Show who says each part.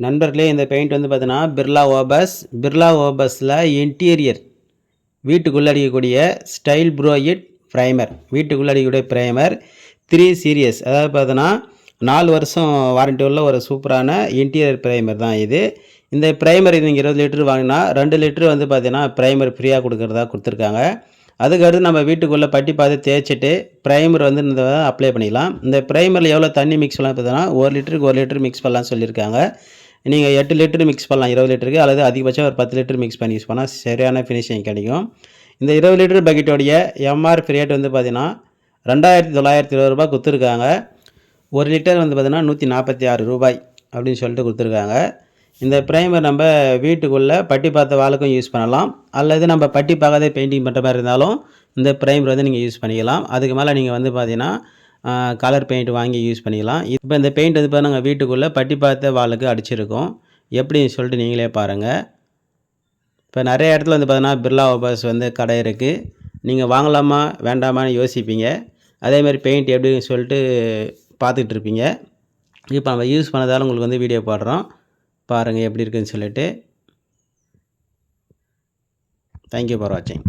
Speaker 1: நண்பர்களே, இந்த பெயிண்ட் வந்து பார்த்தீங்கன்னா பிர்லா ஓபஸில் இன்டீரியர் வீட்டுக்குள்ளே அடிக்கக்கூடிய ஸ்டைல் ப்ரோயிட் ப்ரைமர், வீட்டுக்குள்ளே அடிக்கக்கூடிய ப்ரைமர் 3 சீரியஸ். அதாவது பார்த்தோன்னா 4 வருஷம் வாரண்ட்டி உள்ள ஒரு சூப்பரான இன்டீரியர் ப்ரைமர் தான் இது. இந்த ப்ரைமர் நீங்கள் 20 லிட்டர் வாங்கினா 2 லிட்டர் வந்து பார்த்தீங்கன்னா ப்ரைமர் ஃப்ரீயாக கொடுக்குறதா கொடுத்துருக்காங்க. அதுக்கடுத்து நம்ம வீட்டுக்குள்ளே பட்டி பார்த்து தேய்ச்சிட்டு ப்ரைமர் வந்து இந்த அப்ளை பண்ணிக்கலாம். இந்த ப்ரைமரில் எவ்வளோ தண்ணி மிக்ஸ் பண்ணலாம் பார்த்தீங்கன்னா 1 லிட்டருக்கு 1 லிட்டர் மிக்ஸ் பண்ணலாம்னு சொல்லியிருக்காங்க. நீங்கள் 8 லிட்டர் மிக்ஸ் பண்ணலாம் 20 லிட்டருக்கு, அல்லது அதிகபட்சம் ஒரு 10 லிட்டர் மிக்ஸ் பண்ணி யூஸ் பண்ணால் சரியான ஃபினிஷிங் கிடைக்கும். இந்த 20 லிட்டர் பக்கெட்டோடைய எம்ஆர்பி ரேட் வந்து பார்த்தீங்கன்னா 2920 ரூபாய் கொடுத்துருக்காங்க. 1 லிட்டர் வந்து பார்த்தீங்கன்னா 146 ரூபாய் அப்படின்னு சொல்லிட்டு கொடுத்துருக்காங்க. இந்த ப்ரைமர் நம்ம வீட்டுக்குள்ளே பட்டி பார்த்த வாளுக்கும் யூஸ் பண்ணலாம், அல்லது நம்ம பட்டி பார்க்காதே பெயிண்டிங் பண்ணுற மாதிரி இருந்தாலும் இந்த ப்ரைமர் வந்து நீங்கள் யூஸ் பண்ணிக்கலாம். அதுக்கு மேலே நீங்கள் வந்து பார்த்தீங்கன்னா கலர் பெயிண்ட் வாங்கி யூஸ் பண்ணிக்கலாம். இப்போ இந்த பெயிண்ட் வந்து பார்த்தா நாங்கள் வீட்டுக்குள்ளே பட்டி பார்த்த வாளுக்கு அடிச்சிருக்கோம். எப்படின்னு சொல்லிட்டு நீங்களே பாருங்கள். இப்போ நிறைய இடத்துல வந்து பார்த்தீங்கன்னா பிர்லா ஓபஸ் வந்து கடை இருக்குது. நீங்கள் வாங்கலாமா வேண்டாமான்னு யோசிப்பீங்க. அதேமாதிரி பெயிண்ட் எப்படின்னு சொல்லிட்டு பார்த்துக்கிட்டு இருப்பீங்க. இப்போ நம்ம யூஸ் பண்ணதால் உங்களுக்கு வந்து வீடியோ போடுறோம், பாருங்கள் எப்படி இருக்குதுன்னு சொல்லிட்டு. தேங்க்யூ ஃபார் வாட்சிங்.